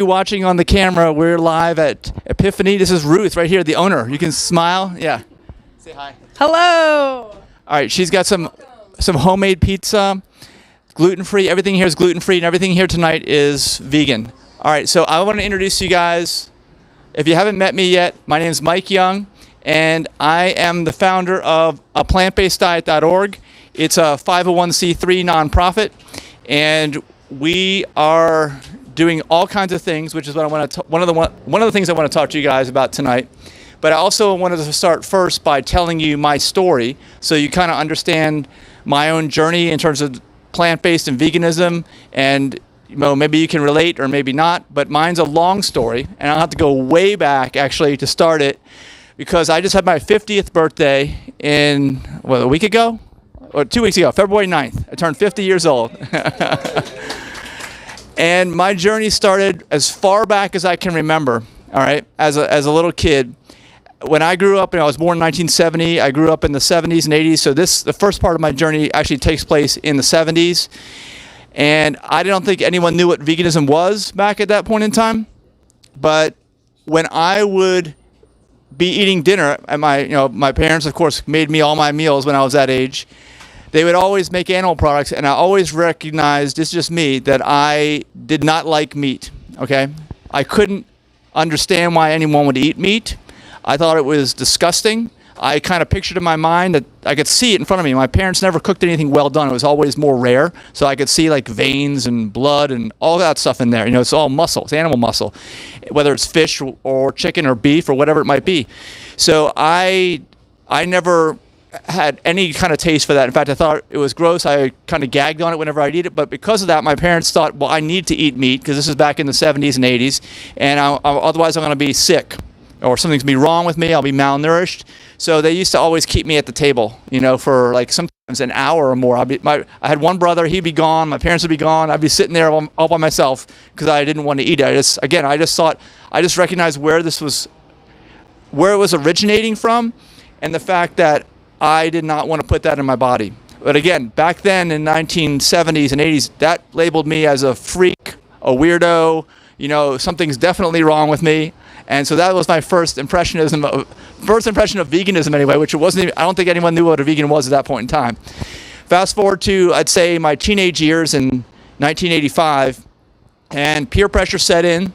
You're watching on the camera. We're live at Epiphany. This is Ruth right here, the owner. You can smile. Yeah. Say hi. Hello. All right. She's got some homemade pizza, gluten-free. Everything here is gluten-free, and everything here tonight is vegan. All right. So I want to introduce you guys. If you haven't met me yet, my name is Mike Young, and I am the founder of aplantbaseddiet.org. It's a 501c3 nonprofit, and we are doing all kinds of things, which is what I want to one of the things I want to talk to you guys about tonight. But I also wanted to start first by telling you my story, so you kind of understand my own journey in terms of plant-based and veganism, and maybe you can relate or maybe not. But mine's a long story, and I'll have to go way back actually to start it, because I just had my 50th birthday a week ago or 2 weeks ago, February 9th. I turned 50 years old. And my journey started as far back as I can remember, all right, as a little kid. When I grew up, I was born in 1970. I grew up in the 70s and 80s, so the first part of my journey actually takes place in the 70s. And I don't think anyone knew what veganism was back at that point in time. But when I would be eating dinner, and my parents, of course, made me all my meals when I was that age, they would always make animal products, and I always recognized, it's just me, that I did not like meat, okay? I couldn't understand why anyone would eat meat. I thought it was disgusting. I kind of pictured in my mind that I could see it in front of me. My parents never cooked anything well done. It was always more rare, so I could see like veins and blood and all that stuff in there. It's all muscle. It's animal muscle, whether it's fish or chicken or beef or whatever it might be. So I never had any kind of taste for that. In fact, I thought it was gross. I kind of gagged on it whenever I'd eat it. But because of that, my parents thought, well, I need to eat meat, because this is back in the 70s and 80s, and otherwise I'm going to be sick, or something's going to be wrong with me. I'll be malnourished. So they used to always keep me at the table, for like sometimes an hour or more. I had one brother. He'd be gone. My parents would be gone. I'd be sitting there all by myself because I didn't want to eat it. I just recognized where it was originating from, and the fact that I did not want to put that in my body. But again, back then in 1970s and 80s, that labeled me as a freak, a weirdo, something's definitely wrong with me. And so that was my first impression of veganism anyway, which it wasn't even, I don't think anyone knew what a vegan was at that point in time. Fast forward to, I'd say, my teenage years in 1985, and peer pressure set in.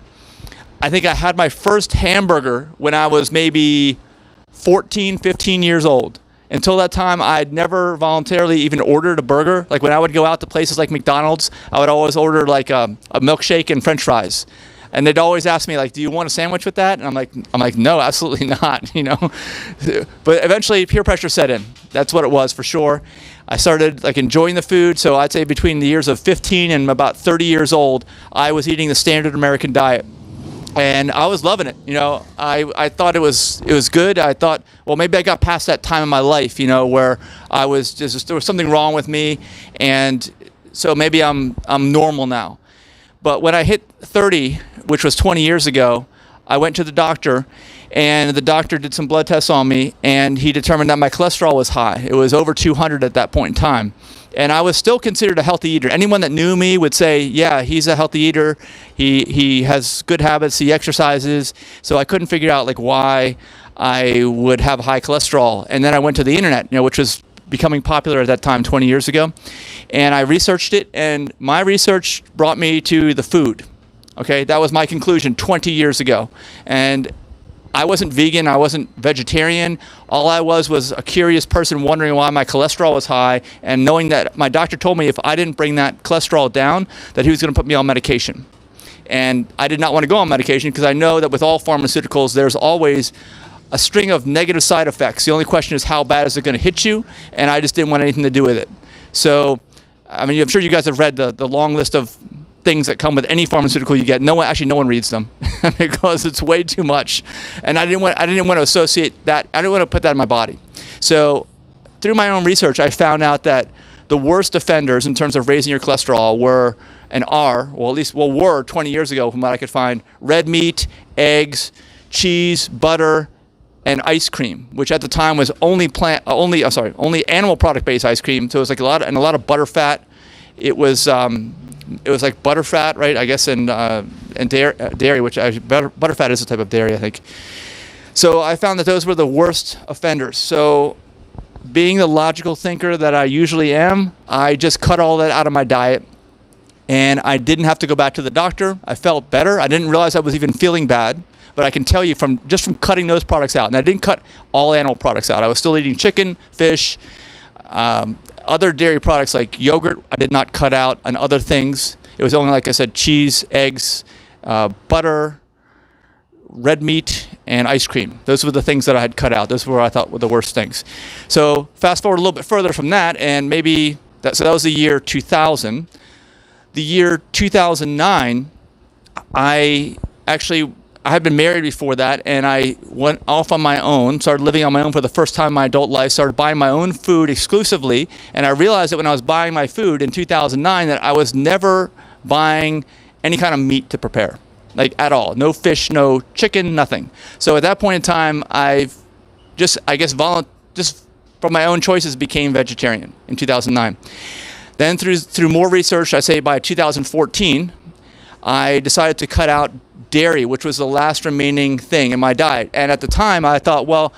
I think I had my first hamburger when I was maybe 14, 15 years old. Until that time, I'd never voluntarily even ordered a burger. Like when I would go out to places like McDonald's, I would always order like a milkshake and French fries. And they'd always ask me, like, do you want a sandwich with that? And I'm like, no, absolutely not, But eventually peer pressure set in. That's what it was for sure. I started enjoying the food. So I'd say between the years of 15 and about 30 years old, I was eating the standard American diet. And I was loving it. I thought it was good. I thought, well, maybe I got past that time in my life, where there was something wrong with me, and so maybe I'm normal now. But when I hit 30, which was 20 years ago, I went to the doctor, and the doctor did some blood tests on me, and he determined that my cholesterol was high. It was over 200 at that point in time. And I was still considered a healthy eater. Anyone that knew me would say, yeah, he's a healthy eater. He has good habits. He exercises. So I couldn't figure out why I would have high cholesterol. And then I went to the internet, which was becoming popular at that time 20 years ago. And I researched it, and my research brought me to the food. Okay, that was my conclusion 20 years ago. And I wasn't vegan, I wasn't vegetarian. All I was a curious person wondering why my cholesterol was high, and knowing that my doctor told me if I didn't bring that cholesterol down, that he was going to put me on medication. And I did not want to go on medication, because I know that with all pharmaceuticals, there's always a string of negative side effects. The only question is, how bad is it going to hit you? And I just didn't want anything to do with it. So, I'm sure you guys have read the long list of things that come with any pharmaceutical you get. No one reads them because it's way too much, and I didn't want to associate that. I didn't want to put that in my body. So through my own research, I found out that the worst offenders in terms of raising your cholesterol were were 20 years ago, from what I could find, red meat, eggs, cheese, butter, and ice cream, which at the time was only animal product based ice cream. So it was a lot of butter fat. It was it was like butterfat, right? I guess, and dairy, which butterfat is a type of dairy, I think. So I found that those were the worst offenders. So being the logical thinker that I usually am, I just cut all that out of my diet. And I didn't have to go back to the doctor. I felt better. I didn't realize I was even feeling bad. But I can tell you from cutting those products out, and I didn't cut all animal products out. I was still eating chicken, fish, other dairy products like yogurt, I did not cut out, and other things. It was only, like I said, cheese, eggs, butter, red meat, and ice cream. Those were the things that I had cut out. Those were what I thought were the worst things. So fast forward a little bit further from that, and maybe so that was the year 2000. The year 2009, I had been married before that, and I went off on my own, started living on my own for the first time in my adult life, started buying my own food exclusively, and I realized that when I was buying my food in 2009 that I was never buying any kind of meat to prepare, like at all. No fish, no chicken, nothing. So at that point in time, I've just from my own choices became vegetarian in 2009. Then through more research, I say by 2014, I decided to cut out dairy, which was the last remaining thing in my diet. And at the time, I thought, well,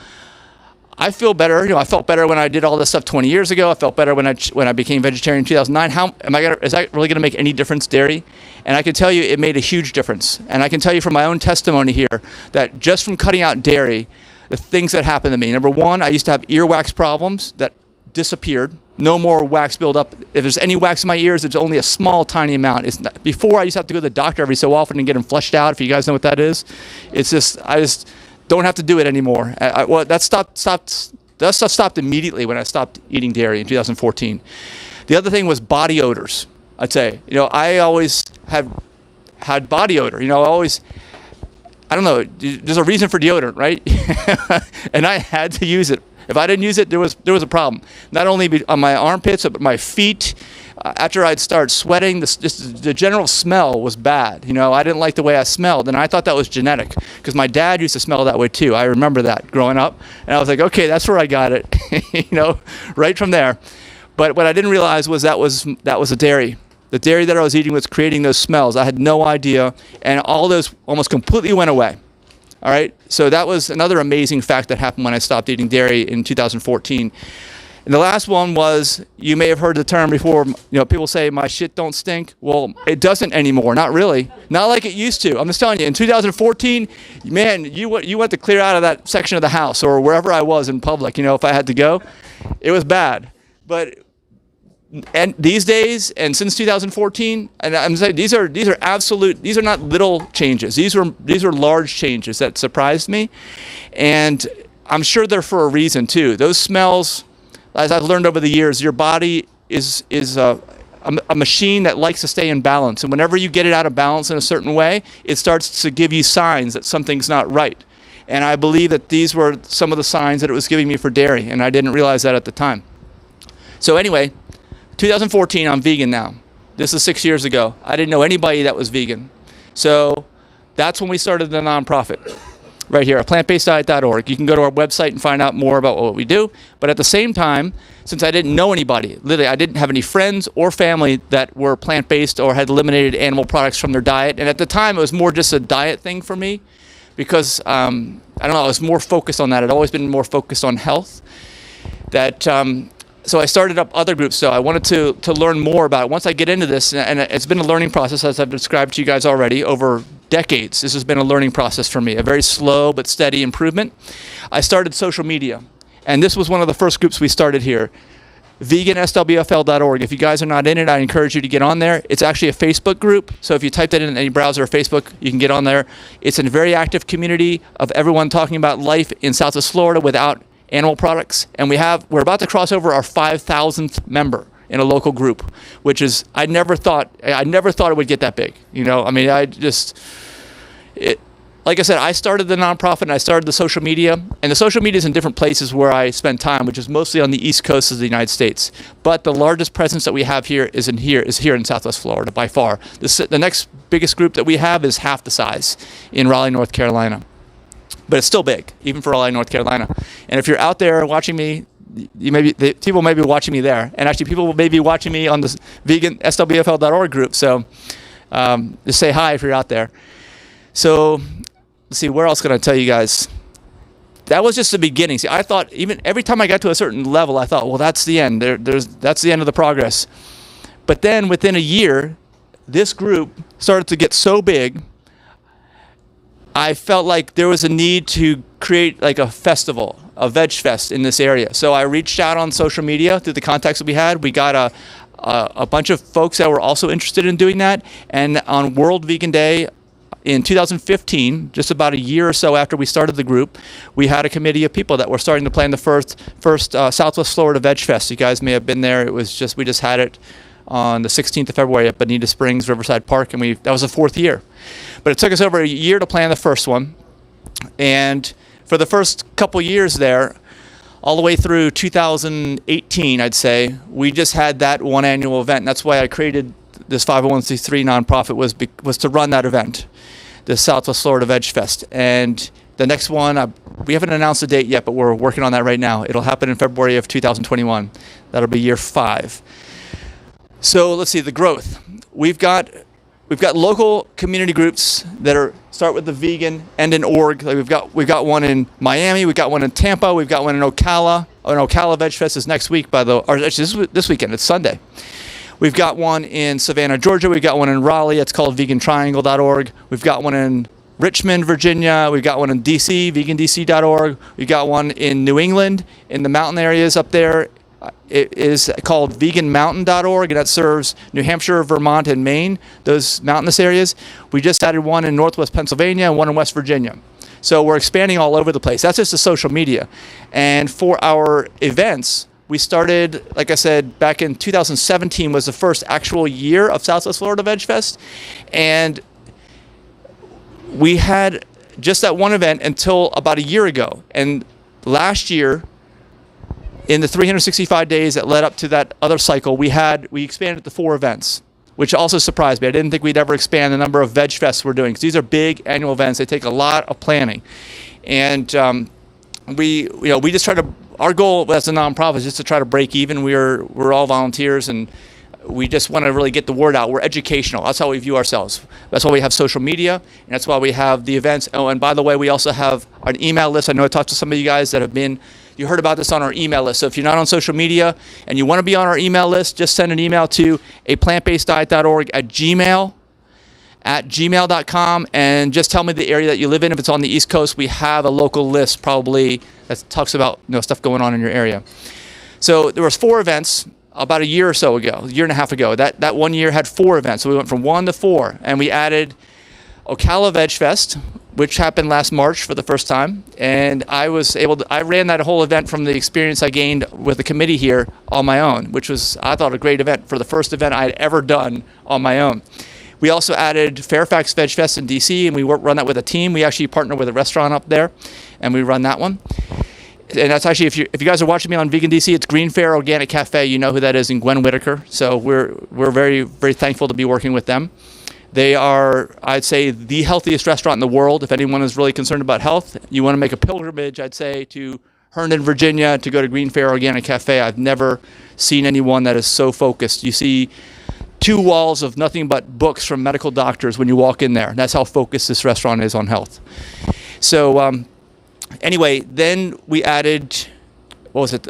I feel better. I felt better when I did all this stuff 20 years ago. I felt better when I became vegetarian in 2009. Is that really going to make any difference, dairy? And I can tell you it made a huge difference. And I can tell you from my own testimony here that just from cutting out dairy, the things that happened to me. Number one, I used to have earwax problems that disappeared. No more wax buildup. If there's any wax in my ears, it's only a small, tiny amount. Before, I used to have to go to the doctor every so often and get them flushed out. If you guys know what that is, I just don't have to do it anymore. That stuff stopped immediately when I stopped eating dairy in 2014. The other thing was body odors. I'd say, I always have had body odor. I don't know. There's a reason for deodorant, right? And I had to use it. If I didn't use it, there was a problem. Not only on my armpits, but my feet. After I'd start sweating, the general smell was bad. I didn't like the way I smelled, and I thought that was genetic because my dad used to smell that way too. I remember that growing up, and I was like, okay, that's where I got it, right from there. But what I didn't realize was that was the dairy. The dairy that I was eating was creating those smells. I had no idea, and all those almost completely went away. All right, so that was another amazing fact that happened when I stopped eating dairy in 2014. And the last one was, you may have heard the term before, people say, my shit don't stink. Well, it doesn't anymore, not really. Not like it used to. I'm just telling you, in 2014, man, you went to clear out of that section of the house or wherever I was in public, if I had to go. It was bad. And these days, and since 2014, and I'm saying these are not little changes. These were large changes that surprised me, and I'm sure they're for a reason too. Those smells, as I've learned over the years, your body is a machine that likes to stay in balance, and whenever you get it out of balance in a certain way, it starts to give you signs that something's not right. And I believe that these were some of the signs that it was giving me for dairy, and I didn't realize that at the time. So anyway. 2014, I'm vegan now. This is 6 years ago. I didn't know anybody that was vegan. So that's when we started the nonprofit right here at plantbaseddiet.org. You can go to our website and find out more about what we do. But at the same time, since I didn't know anybody, literally I didn't have any friends or family that were plant-based or had eliminated animal products from their diet. And at the time, it was more just a diet thing for me because, I don't know, I was more focused on that. I'd always been more focused on health. So I started up other groups, so I wanted to learn more about it. Once I get into this, and it's been a learning process, as I've described to you guys already, over decades. This has been a learning process for me, a very slow but steady improvement. I started social media, and this was one of the first groups we started here, veganswfl.org. If you guys are not in it, I encourage you to get on there. It's actually a Facebook group, so if you type that in any browser or Facebook, you can get on there. It's a very active community of everyone talking about life in Southwest Florida without animal products, and we're about to cross over our 5,000th member in a local group, which is I never thought it would get that big. Like I said, I started the nonprofit and I started the social media, and the social media is in different places where I spend time, which is mostly on the East Coast of the United States. But the largest presence that we have here is here in Southwest Florida by far. The next biggest group that we have is half the size in Raleigh, North Carolina. But it's still big, even for Raleigh, North Carolina. And if you're out there watching me, people may be watching me there, and actually people may be watching me on the vegan SWFL.org group. So just say hi if you're out there. So let's see, where else can I tell you guys? That was just the beginning. See, I thought even every time I got to a certain level, I thought, well, that's the end. That's the end of the progress. But then within a year, this group started to get so big, I felt like there was a need to create like a festival, a veg fest in this area. So I reached out on social media through the contacts that we had. We got a bunch of folks that were also interested in doing that. And on World Vegan Day in 2015, just about a year or so after we started the group, we had a committee of people that were starting to plan the first Southwest Florida Veg Fest. You guys may have been there. We just had it on the 16th of February at Bonita Springs, Riverside Park, and that was the 4th year. But it took us over a year to plan the first one. And for the first couple years there, all the way through 2018, I'd say, we just had that one annual event. And that's why I created this 501c3 nonprofit was to run that event, the Southwest Florida Veg Fest. And the next one, we haven't announced the date yet, but we're working on that right now. It'll happen in February of 2021. That'll be year 5. So let's see, the growth. We've got local community groups that start with the vegan, end in org. Like we've got one in Miami, we've got one in Tampa, we've got one in Ocala. Ocala Veg Fest is next week, or actually this weekend. It's Sunday. We've got one in Savannah, Georgia. We've got one in Raleigh. It's called vegantriangle.org. We've got one in Richmond, Virginia. We've got one in DC, vegandc.org. We've got one in New England, in the mountain areas up there. It is called veganmountain.org, and that serves New Hampshire, Vermont, and Maine, those mountainous areas. We just added one in Northwest Pennsylvania and one in West Virginia. So we're expanding all over the place. That's just the social media. And for our events, we started, like I said, back in 2017 was the first actual year of Southwest Florida Veg Fest. And we had just that one event until about a year ago. And last year, in the 365 days that led up to that other cycle, we expanded to 4 events, which also surprised me. I didn't think we'd ever expand the number of veg fests we're doing, because these are big annual events. They take a lot of planning. And we just try to, our goal as a nonprofit is just to try to break even. We're all volunteers, and we just want to really get the word out. We're educational. That's how we view ourselves. That's why we have social media, and that's why we have the events. Oh, and by the way, we also have an email list. I know I talked to some of you guys that you heard about this on our email list. So if you're not on social media and you want to be on our email list, just send an email to aplantbaseddiet.org at gmail.com, and just tell me the area that you live in. If it's on the East Coast, we have a local list probably that talks about stuff going on in your area. So there was 4 events about a year and a half ago. That one year had 4 events. So we went from 1 to 4, and we added Ocala Veg Fest, which happened last March for the first time. And I ran that whole event from the experience I gained with the committee here on my own, which was, I thought, a great event for the first event I had ever done on my own. We also added Fairfax Veg Fest in DC, and we run that with a team. We actually partner with a restaurant up there, and we run that one. And that's actually, if you guys are watching me on Vegan DC, it's Green Fair Organic Cafe. You know who that is, in Gwen Whitaker. So we're very, very thankful to be working with them. They are, I'd say, the healthiest restaurant in the world. If anyone is really concerned about health, you want to make a pilgrimage, I'd say, to Herndon, Virginia, to go to Green Fair Organic Cafe. I've never seen anyone that is so focused. You see 2 walls of nothing but books from medical doctors when you walk in there. That's how focused this restaurant is on health. So anyway, then we added,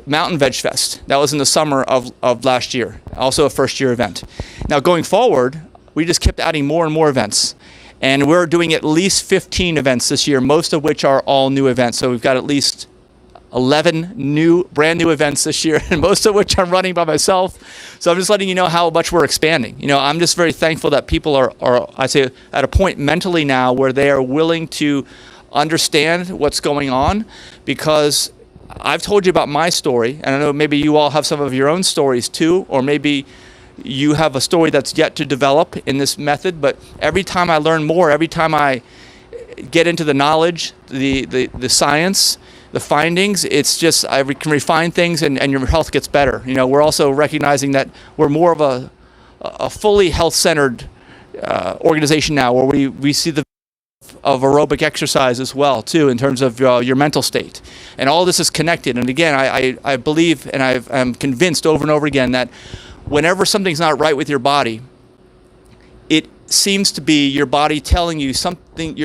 Mountain Veg Fest. That was in the summer of last year, also a first-year event. Now, going forward, we just kept adding more and more events. And we're doing at least 15 events this year, most of which are all new events. So we've got at least 11 brand new events this year, and most of which I'm running by myself. So I'm just letting you know how much we're expanding. I'm just very thankful that people are I'd say, at a point mentally now where they are willing to understand what's going on, because I've told you about my story, and I know maybe you all have some of your own stories too, or maybe you have a story that's yet to develop in this method. But every time I learn more, every time I get into the knowledge, the science, the findings, it's just, I can refine things, and your health gets better. We're also recognizing that we're more of a fully health-centered organization now, where we see the of aerobic exercise as well, too, in terms of your mental state. And all this is connected. And again, I believe and I'm convinced over and over again that whenever something's not right with your body, it seems to be your body telling you something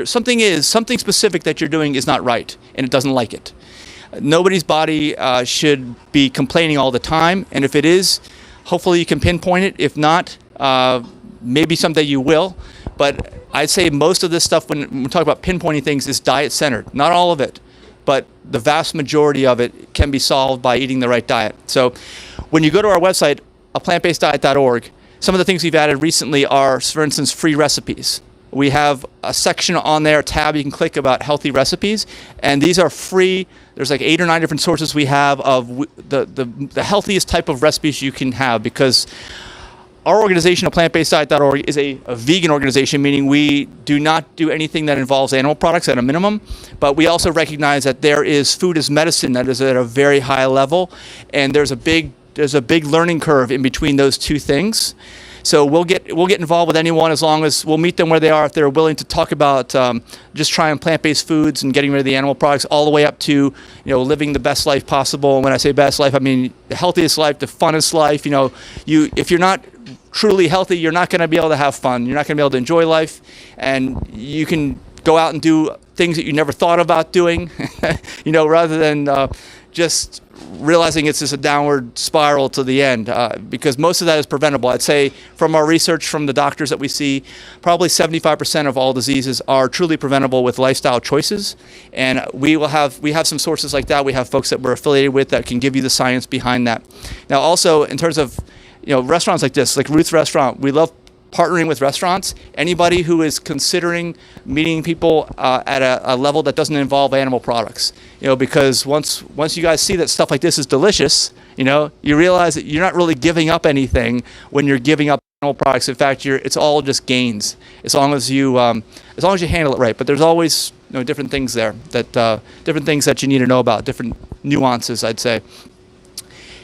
specific that you're doing is not right, and it doesn't like it. Nobody's body should be complaining all the time, and if it is, hopefully you can pinpoint it. If not, maybe someday you will. But I'd say most of this stuff, when we talk about pinpointing things, is diet-centered. Not all of it, but the vast majority of it can be solved by eating the right diet. So when you go to our website, aplantbaseddiet.org, some of the things we've added recently are, for instance, free recipes. We have a section on there, a tab you can click about healthy recipes, and these are free. There's like 8 or 9 different sources we have of the healthiest type of recipes you can have, because our organization, aplantbaseddiet.org, is a vegan organization, meaning we do not do anything that involves animal products at a minimum, but we also recognize that there is food as medicine that is at a very high level, and there's a big learning curve in between those two things. So we'll get involved with anyone, as long as we'll meet them where they are, if they're willing to talk about just trying plant-based foods and getting rid of the animal products, all the way up to living the best life possible. And when I say best life, I mean the healthiest life, the funnest life. If you're not truly healthy, you're not going to be able to have fun. You're not going to be able to enjoy life, and you can go out and do things that you never thought about doing, rather than just realizing it's just a downward spiral to the end, because most of that is preventable. I'd say from our research, from the doctors that we see, probably 75% of all diseases are truly preventable with lifestyle choices. And we have some sources like that. We have folks that we're affiliated with that can give you the science behind that. Now, also in terms of restaurants like this, like Ruth's Restaurant, we love partnering with restaurants. Anybody who is considering meeting people at a level that doesn't involve animal products, because once you guys see that stuff like this is delicious, you realize that you're not really giving up anything when you're giving up animal products. In fact, it's all just gains as long as you handle it right. But there's always different things there different things that you need to know about, different nuances, I'd say.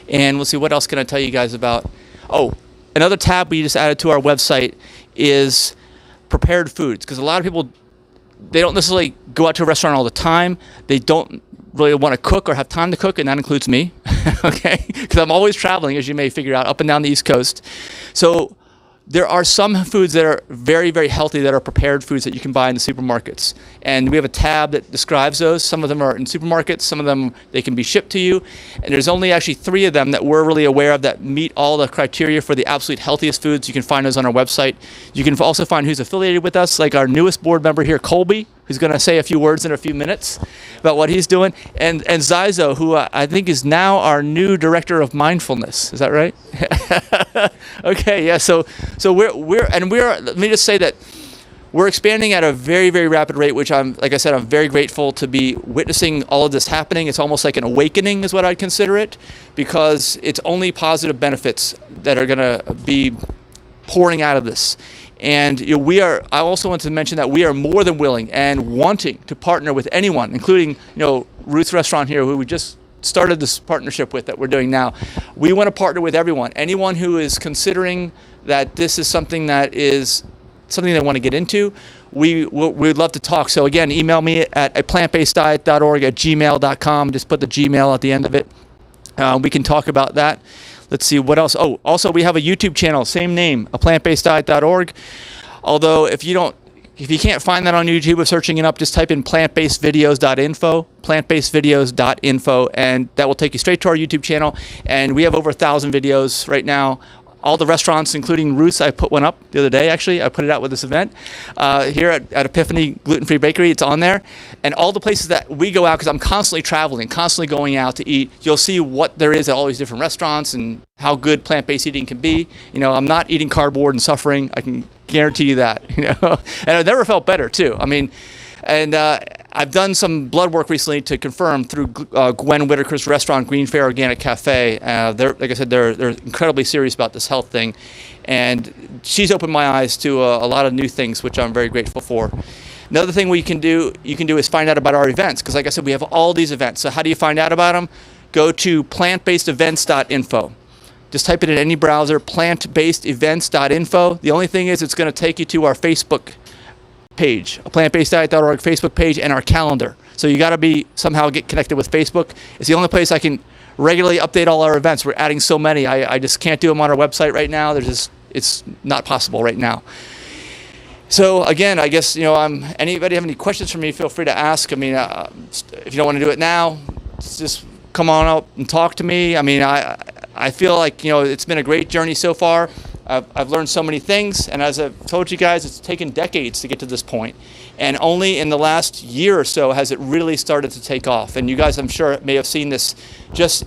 And we'll see, what else can I tell you guys about? Oh, another tab we just added to our website is prepared foods, because a lot of people, they don't necessarily go out to a restaurant all the time. They don't really want to cook or have time to cook, and that includes me, okay? Because I'm always traveling, as you may figure out, up and down the East Coast. So there are some foods that are very, very healthy that are prepared foods that you can buy in the supermarkets. And we have a tab that describes those. Some of them are in supermarkets. Some of them, they can be shipped to you. And there's only actually 3 of them that we're really aware of that meet all the criteria for the absolute healthiest foods. You can find those on our website. You can also find who's affiliated with us, like our newest board member here, Colby, who's going to say a few words in a few minutes about what he's doing, and Zyzo, who I think is now our new director of mindfulness. Is that right? Okay, yeah. So we're let me just say that we're expanding at a very, very rapid rate, which I'm very grateful to be witnessing all of this happening. It's almost like an awakening is what I'd consider it, because it's only positive benefits that are going to be pouring out of this. And I also want to mention that we are more than willing and wanting to partner with anyone, including Ruth's Restaurant here, who we just started this partnership with that we're doing now. We want to partner with anyone who is considering that this is something they want to get into. We'd love to talk. So again, email me at aplantbaseddiet.org@gmail.com. Just put the Gmail at the end of it. We can talk about that. Let's see what else. Oh, also we have a YouTube channel, same name, aplantbaseddiet.org. Although if you can't find that on YouTube or searching it up, just type in plantbasedvideos.info, and that will take you straight to our YouTube channel. And we have over 1,000 videos right now. All the restaurants, including Ruth's, I put one up the other day, actually. I put it out with this event here at Epiphany Gluten-Free Bakery. It's on there. And all the places that we go out, because I'm constantly traveling, constantly going out to eat, you'll see what there is at all these different restaurants and how good plant-based eating can be. I'm not eating cardboard and suffering. I can guarantee you that. And I've never felt better, too. I've done some blood work recently to confirm through Gwen Whitaker's restaurant, Green Fair Organic Cafe. Like I said, they're incredibly serious about this health thing, and she's opened my eyes to a lot of new things, which I'm very grateful for. Another thing you can do is find out about our events, because like I said, we have all these events. So how do you find out about them? Go to plantbasedevents.info. Just type it in any browser, plantbasedevents.info. The only thing is it's going to take you to our Facebook page, a plantbaseddiet.org Facebook page, and our calendar. So you got to be somehow get connected with Facebook. It's the only place I can regularly update all our events. We're adding so many. I just can't do them on our website right now. It's not possible right now. So again, I guess, anybody have any questions for me, feel free to ask. I mean, if you don't want to do it now, just come on up and talk to me. I mean, I feel like, it's been a great journey so far. I've learned so many things, and as I've told you guys, it's taken decades to get to this point. And only in the last year or so has it really started to take off. And you guys, I'm sure, may have seen this just,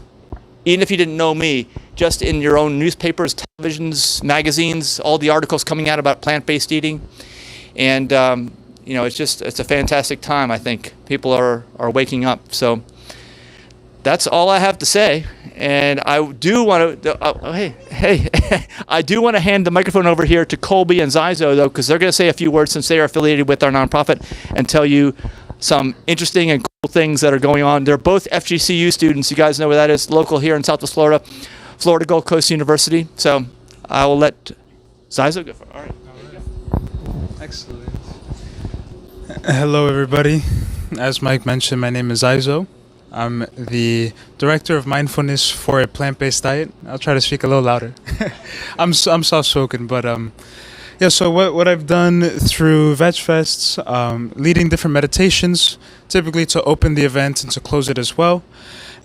even if you didn't know me, just in your own newspapers, televisions, magazines, all the articles coming out about plant-based eating. And, it's a fantastic time, I think. People are waking up. So that's all I have to say. And I do want to, I do want to hand the microphone over here to Colby and Zyzo, though, because they're going to say a few words since they are affiliated with our nonprofit and tell you some interesting and cool things that are going on. They're both FGCU students. You guys know where that is, local here in Southwest Florida, Florida Gulf Coast University. So I will let Zyzo go for it. All right. Excellent. Hello, everybody. As Mike mentioned, my name is Zyzo. I'm the director of mindfulness for a plant-based diet. I'll try to speak a little louder. I'm soft-spoken, but so what I've done through Veg Fests, leading different meditations, typically to open the event and to close it as well.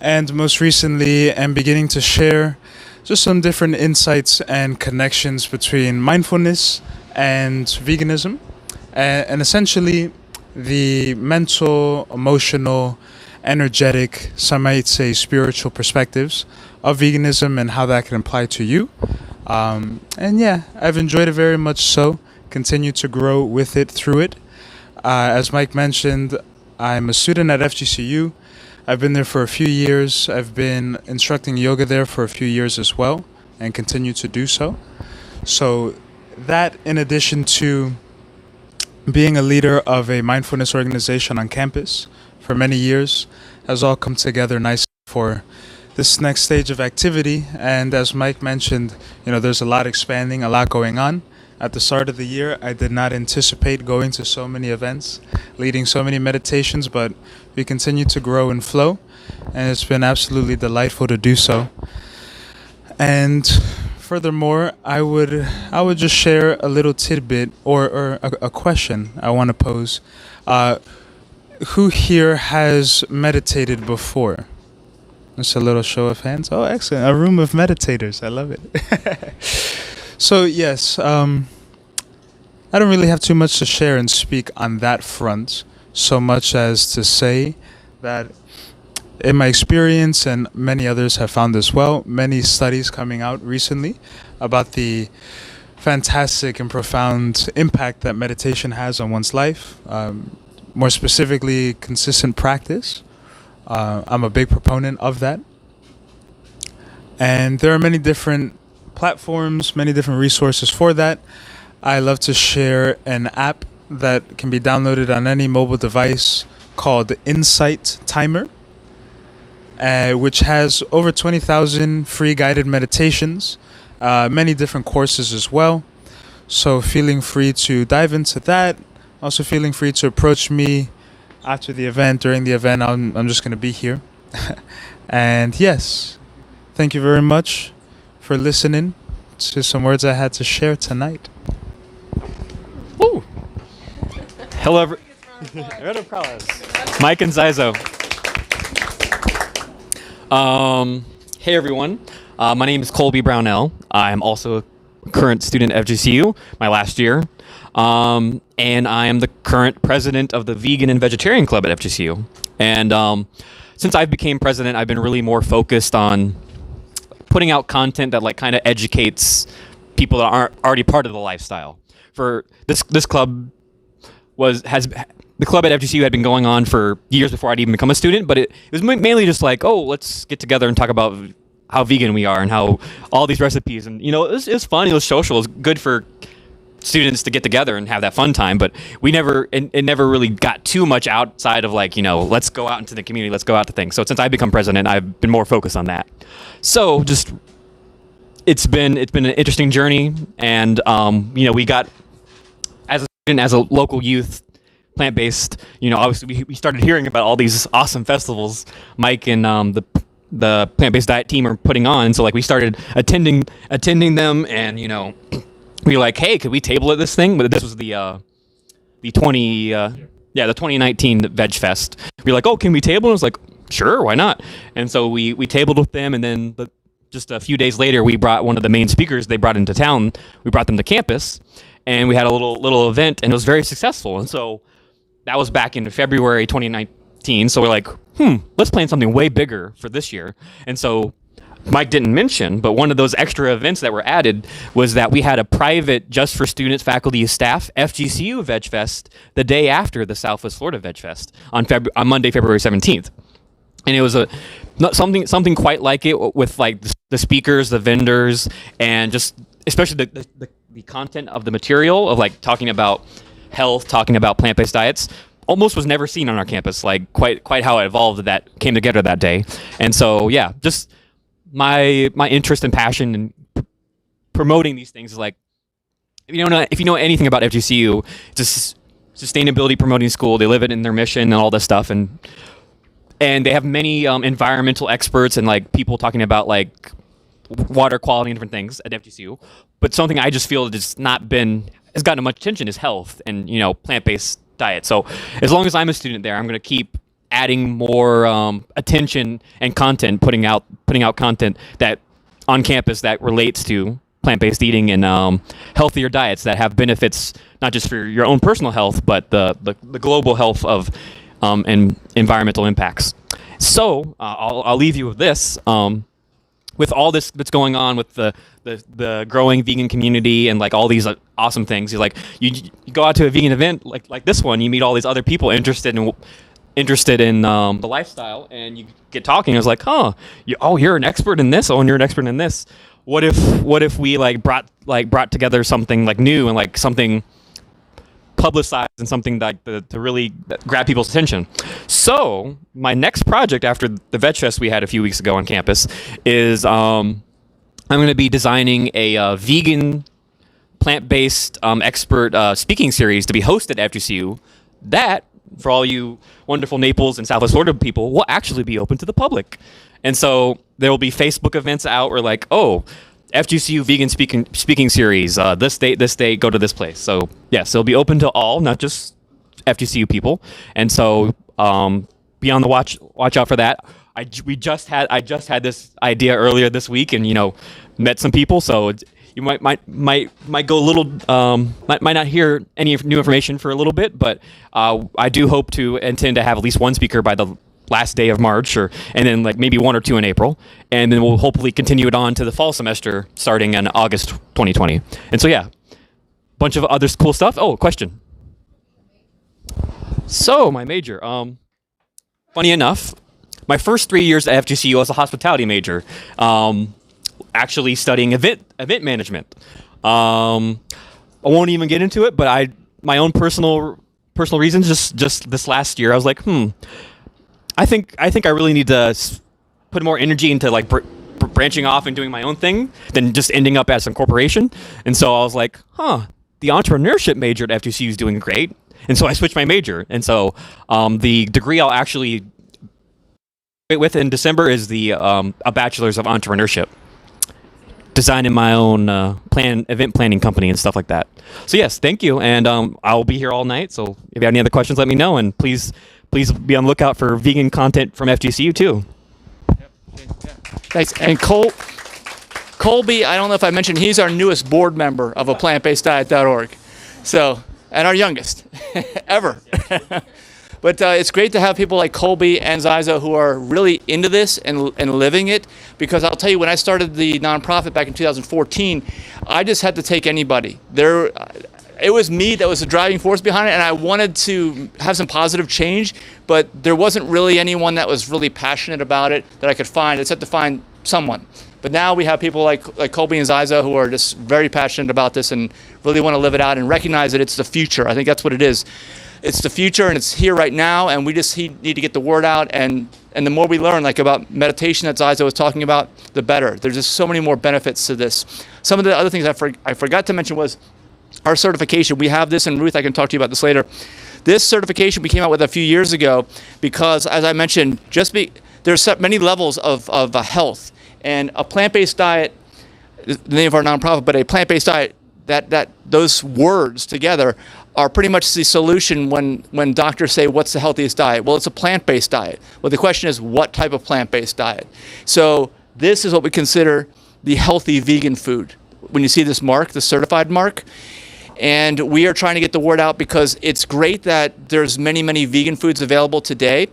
And most recently, I'm beginning to share just some different insights and connections between mindfulness and veganism, and essentially the mental, emotional, energetic, some might say spiritual perspectives of veganism and how that can apply to you. I've enjoyed it very much so, continue to grow with it, through it. As Mike mentioned, I'm a student at FGCU. I've been there for a few years. I've been instructing yoga there for a few years as well, and continue to do so. So that, in addition to being a leader of a mindfulness organization on campus for many years, has all come together nicely for this next stage of activity. And as Mike mentioned, there's a lot expanding, a lot going on. At the start of the year, I did not anticipate going to so many events, leading so many meditations, but we continue to grow and flow, and it's been absolutely delightful to do so. And furthermore, I would just share a little tidbit or a question I want to pose. Who here has meditated before? Just a little show of hands. Oh, excellent. A room of meditators. I love it. So, yes, I don't really have too much to share and speak on that front, so much as to say that in my experience, and many others have found as well, many studies coming out recently about the fantastic and profound impact that meditation has on one's life, more specifically, consistent practice. I'm a big proponent of that. And there are many different platforms, many different resources for that. I love to share an app that can be downloaded on any mobile device called Insight Timer, which has over 20,000 free guided meditations, many different courses as well. So feeling free to dive into that. Also feeling free to approach me after the event, during the event. I'm just going to be here. And yes, thank you very much for listening to some words I had to share tonight. Woo! Hello, Mike and Zyzo. Hey everyone, my name is Colby Brownell. I'm also a current student at FGCU, my last year. And I am the current president of the Vegan and Vegetarian Club at FGCU. And since I became president, I've been really more focused on putting out content that kind of educates people that aren't already part of the lifestyle. For this club the club at FGCU had been going on for years before I'd even become a student, but it was mainly just let's get together and talk about how vegan we are and how all these recipes, and it was fun, it was social, it was good for students to get together and have that fun time, but it never really got too much outside of let's go out into the community, let's go out to things. So since I've become president, I've been more focused on that. So just it's been an interesting journey, and we got, as a and as a local youth, plant-based, obviously we started hearing about all these awesome festivals Mike and the plant-based diet team are putting on. So like we started attending them, and we were like, hey, could we table at this thing? But this was the 2019 Veg Fest. We were like, oh, can we table? And I was like, sure, why not? And so we tabled with them, and then just a few days later, we brought one of the main speakers they brought into town. We brought them to campus, and we had a little event, and it was very successful. And so that was back in February 2019. So we're like, let's plan something way bigger for this year. And so Mike didn't mention, but one of those extra events that were added was that we had a private, just for students, faculty, staff, FGCU Veg Fest the day after the Southwest Florida Veg Fest on Monday, February 17th. And it was something quite like it, with like the speakers, the vendors, and just especially the content of the material of like talking about health, talking about plant-based diets. Almost was never seen on our campus, like quite how it evolved that came together that day. And so yeah, just my interest and passion in promoting these things is like, if you know anything about FGCU, it's a sustainability promoting school. They live it in their mission and all this stuff, and they have many environmental experts and like people talking about like water quality and different things at FGCU. But something I just feel has gotten much attention is health and plant-based diet. So as long as I'm a student there, I'm going to keep adding more attention and content, putting out content that on campus that relates to plant-based eating and healthier diets that have benefits not just for your own personal health, but the global health of and environmental impacts. So I'll leave you with this. With all this that's going on with the growing vegan community and like all these awesome things, you go out to a vegan event like this one, you meet all these other people interested in the lifestyle, and you get talking. I was like, you're an expert in this. Oh, and you're an expert in this. What if we brought together something like new and like something publicized and something that to really grab people's attention. So my next project after the Veg Fest we had a few weeks ago on campus is I'm going to be designing a vegan plant-based expert speaking series to be hosted at FGCU that, for all you wonderful Naples and Southwest Florida people, will actually be open to the public. And so there will be Facebook events out where like, FGCU vegan speaking series, this date, go to this place. So yes, it'll be open to all, not just FGCU people. And so be on the watch out for that. I just had this idea earlier this week, and met some people. So you might go a little might not hear any new information for a little bit, but I do hope to intend to have at least one speaker by the last day of March, and then like maybe one or two in April, and then we'll hopefully continue it on to the fall semester starting in August 2020. And so yeah, bunch of other cool stuff. Oh, question. So my major, funny enough, my first 3 years at FGCU was a hospitality major, actually studying event management. I won't even get into it, but my own personal reasons, just this last year, I was like, I think I really need to put more energy into like branching off and doing my own thing than just ending up as a corporation. And so I was like, the entrepreneurship major at FGCU is doing great. And so I switched my major. And so the degree I'll actually with in December is the a bachelor's of entrepreneurship, designing my own event planning company and stuff like that. So yes, thank you. And I'll be here all night. So if you have any other questions, let me know. And please be on the lookout for vegan content from FGCU too. Yep. Yeah. Thanks. And Colby, I don't know if I mentioned, he's our newest board member of a plantbaseddiet.org. So, and our youngest ever. But it's great to have people like Colby and Ziza who are really into this and living it, because I'll tell you, when I started the nonprofit back in 2014, I just had to take anybody. It was me that was the driving force behind it, and I wanted to have some positive change, but there wasn't really anyone that was really passionate about it that I could find. I just had to find someone. But now we have people like Colby and Ziza who are just very passionate about this and really want to live it out and recognize that it's the future. I think that's what it is. It's the future, and it's here right now, and we just need to get the word out, and the more we learn, like about meditation that Ziza was talking about, the better. There's just so many more benefits to this. Some of the other things I forgot to mention was, our certification. We have this, and Ruth, I can talk to you about this later. This certification we came out with a few years ago because, as I mentioned, there's many levels of health, and a plant-based diet, the name of our nonprofit, but a plant-based diet, that those words together are pretty much the solution when doctors say, what's the healthiest diet? Well, it's a plant-based diet. Well, the question is, what type of plant-based diet? So this is what we consider the healthy vegan food. When you see this mark, the certified mark, and we are trying to get the word out because it's great that there's many, many vegan foods available today,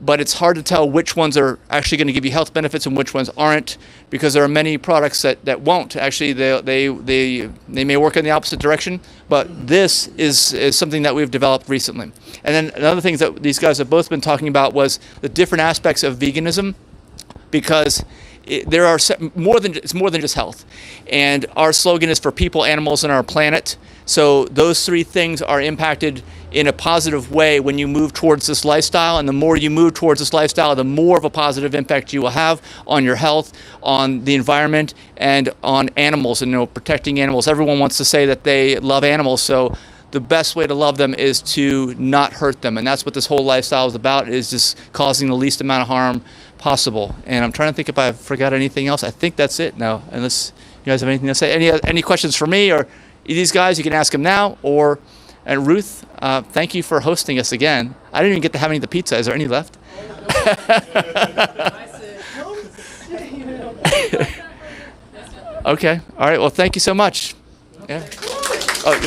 but it's hard to tell which ones are actually going to give you health benefits and which ones aren't, because there are many products that won't. Actually, they may work in the opposite direction, but this is something that we've developed recently. And then another thing that these guys have both been talking about was the different aspects of veganism, because there are it's more than just health. And our slogan is for people, animals, and our planet. So those three things are impacted in a positive way when you move towards this lifestyle, and the more you move towards this lifestyle, the more of a positive impact you will have on your health, on the environment, and on animals, and protecting animals. Everyone wants to say that they love animals, so the best way to love them is to not hurt them, and that's what this whole lifestyle is about, is just causing the least amount of harm possible. And I'm trying to think if I forgot anything else. I think that's it now, unless you guys have anything to say. Any questions for me or these guys? You can ask them now. And Ruth, thank you for hosting us again. I didn't even get to have any of the pizza. Is there any left? Okay. All right. Well, thank you so much. Yeah. Oh,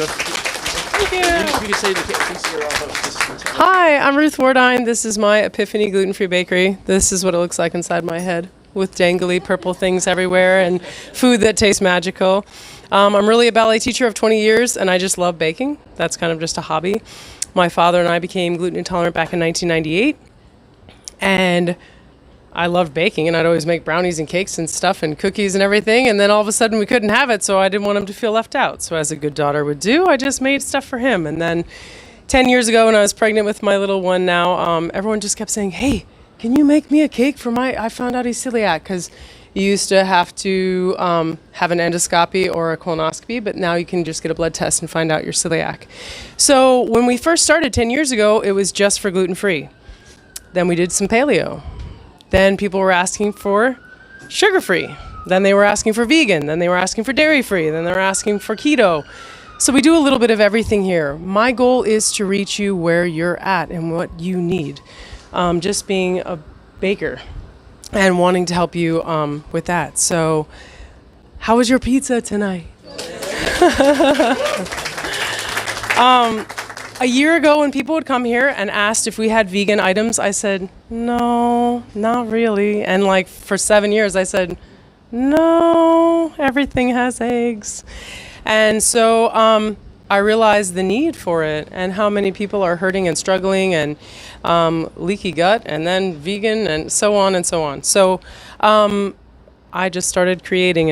Thank you. you can say the since you're our host. Hi, I'm Ruth Wardine. This is my Epiphany gluten-free bakery. This is what it looks like inside my head, with dangly purple things everywhere and food that tastes magical. I'm really a ballet teacher of 20 years, and I just love baking. That's kind of just a hobby. My father and I became gluten intolerant back in 1998, and I loved baking, and I'd always make brownies and cakes and stuff and cookies and everything, and then all of a sudden we couldn't have it, so I didn't want him to feel left out. So as a good daughter would do, I just made stuff for him. And then 10 years ago when I was pregnant with my little one now, everyone just kept saying, hey, can you make me a cake for I found out he's celiac, because you used to have to have an endoscopy or a colonoscopy, but now you can just get a blood test and find out you're celiac. So when we first started 10 years ago, it was just for gluten-free. Then we did some paleo. Then people were asking for sugar-free. Then they were asking for vegan. Then they were asking for dairy-free. Then they were asking for keto. So we do a little bit of everything here. My goal is to reach you where you're at and what you need. Just being a baker and wanting to help you with that. So how was your pizza tonight? A year ago when people would come here and asked if we had vegan items, I said, no, not really. And like for 7 years I said, no, everything has eggs. And so I realized the need for it and how many people are hurting and struggling and leaky gut and then vegan and so on and so on. So I just started creating.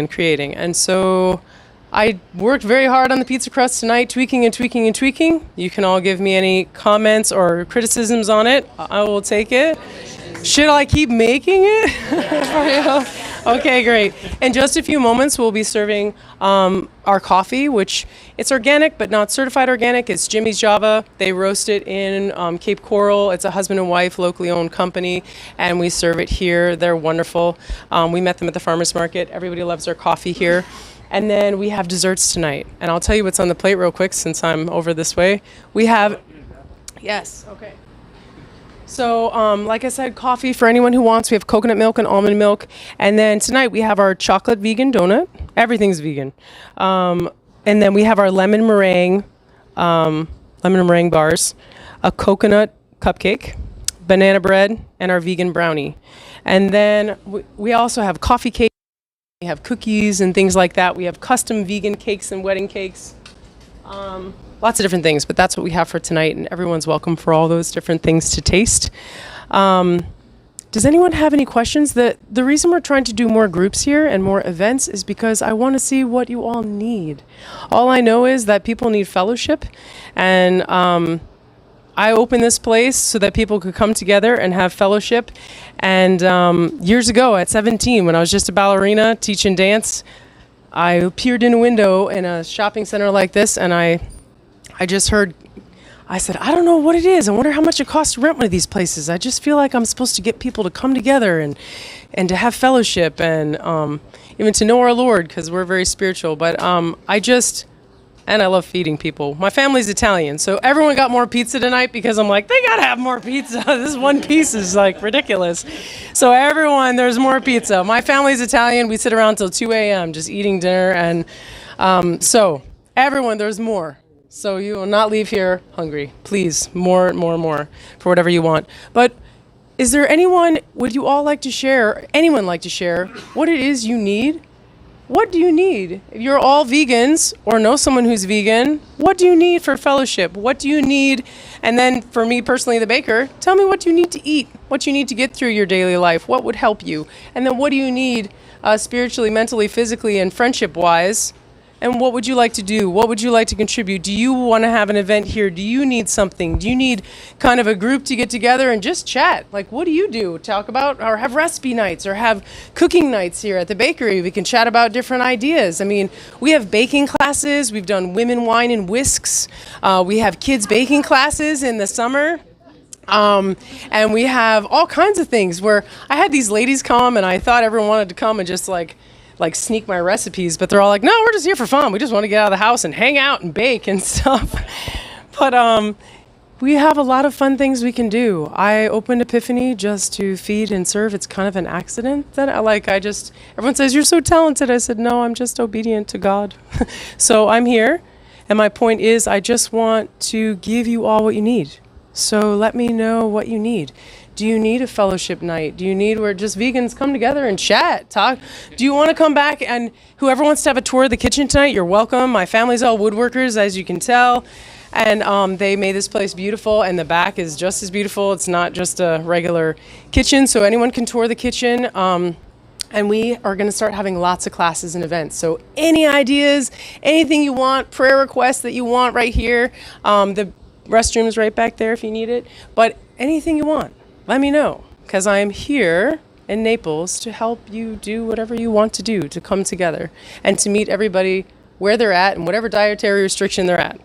And so I worked very hard on the pizza crust tonight, tweaking. You can all give me any comments or criticisms on it. I will take it. Should I keep making it? Okay, great. In just a few moments, we'll be serving our coffee, which it's organic but not certified organic. It's Jimmy's Java. They roast it in Cape Coral. It's a husband and wife, locally owned company, and we serve it here. They're wonderful. We met them at the farmer's market. Everybody loves their coffee here. And then we have desserts tonight. And I'll tell you what's on the plate real quick since I'm over this way. We have, yes, okay. So, like I said, coffee for anyone who wants. We have coconut milk and almond milk. And then tonight we have our chocolate vegan donut. Everything's vegan. And then we have our lemon meringue bars, a coconut cupcake, banana bread, and our vegan brownie. And then we also have coffee cake. We have cookies and things like that. We have custom vegan cakes and wedding cakes. Lots of different things, but that's what we have for tonight, and everyone's welcome for all those different things to taste. Does anyone have any questions? The reason we're trying to do more groups here and more events is because I want to see what you all need. All I know is that people need fellowship, and I opened this place so that people could come together and have fellowship. And years ago at 17, when I was just a ballerina teaching dance, I peered in a window in a shopping center like this, and I just heard, I said, I don't know what it is. I wonder how much it costs to rent one of these places. I just feel like I'm supposed to get people to come together and to have fellowship and even to know our Lord, because we're very spiritual. But and I love feeding people. My family's Italian, so everyone got more pizza tonight because I'm like, they gotta have more pizza. This one piece is like ridiculous. So everyone, there's more pizza. My family's Italian. We sit around till 2 a.m. just eating dinner. And so everyone, there's more. So you will not leave here hungry. Please, more for whatever you want. But is there anyone, would you all like to share, anyone like to share what it is you need? What do you need? If you're all vegans or know someone who's vegan, what do you need for fellowship? What do you need? And then for me personally, the baker, tell me what you need to eat, what you need to get through your daily life, what would help you? And then what do you need spiritually, mentally, physically, and friendship-wise? And what would you like to do? What would you like to contribute? Do you want to have an event here? Do you need something? Do you need kind of a group to get together and just chat? Like, what do you do? Talk about, or have recipe nights, or have cooking nights here at the bakery. We can chat about different ideas. I mean, we have baking classes. We've done women wine and whisks. We have kids baking classes in the summer. And we have all kinds of things where I had these ladies come, and I thought everyone wanted to come and just like sneak my recipes, but they're all like, no, we're just here for fun. We just want to get out of the house and hang out and bake and stuff. But we have a lot of fun things we can do. I opened Epiphany just to feed and serve. It's kind of an accident that everyone says, you're so talented. I said, no, I'm just obedient to God. So I'm here. And my point is, I just want to give you all what you need. So let me know what you need. Do you need a fellowship night? Do you need where just vegans come together and chat, talk? Do you want to come back, and whoever wants to have a tour of the kitchen tonight, you're welcome. My family's all woodworkers, as you can tell. And they made this place beautiful, and the back is just as beautiful. It's not just a regular kitchen, so anyone can tour the kitchen. And we are going to start having lots of classes and events. So any ideas, anything you want, prayer requests that you want right here. The restroom is right back there if you need it. But anything you want, let me know, because I am here in Naples to help you do whatever you want to do, to come together and to meet everybody where they're at and whatever dietary restriction they're at.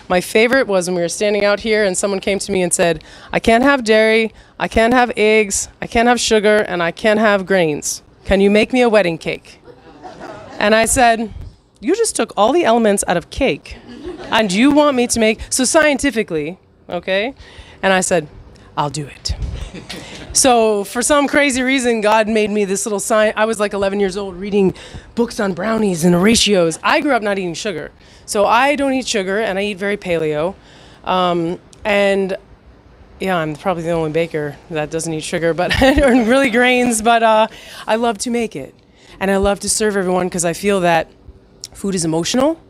My favorite was when we were standing out here and someone came to me and said, I can't have dairy, I can't have eggs, I can't have sugar, and I can't have grains. Can you make me a wedding cake? And I said, you just took all the elements out of cake, and you want me to make, so scientifically, okay? And I said, I'll do it. So for some crazy reason, God made me this little sign. I was like 11 years old reading books on brownies and ratios. I grew up not eating sugar. So I don't eat sugar, and I eat very paleo. And yeah, I'm probably the only baker that doesn't eat sugar, but or really grains, but I love to make it. And I love to serve everyone because I feel that food is emotional.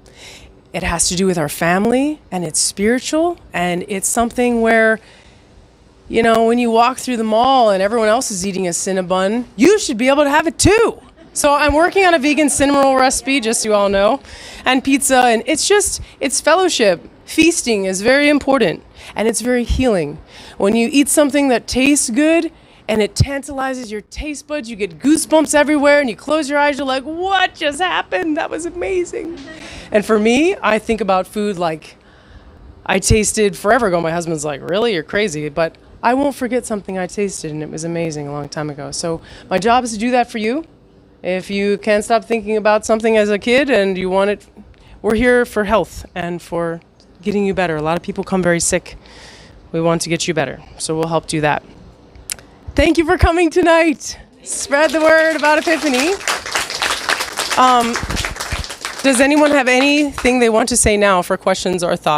It has to do with our family, and it's spiritual, and it's something where, you know, when you walk through the mall and everyone else is eating a Cinnabon, you should be able to have it too. So I'm working on a vegan cinnamon roll recipe, just so you all know, and pizza, and it's fellowship. Feasting is very important, and it's very healing. When you eat something that tastes good and it tantalizes your taste buds, you get goosebumps everywhere, and you close your eyes, you're like, what just happened? That was amazing. And for me, I think about food like I tasted forever ago. My husband's like, really? You're crazy. But I won't forget something I tasted, and it was amazing a long time ago. So my job is to do that for you. If you can't stop thinking about something as a kid and you want it, we're here for health and for getting you better. A lot of people come very sick. We want to get you better, so we'll help do that. Thank you for coming tonight. Spread the word about Epiphany. Does anyone have anything they want to say now for questions or thoughts?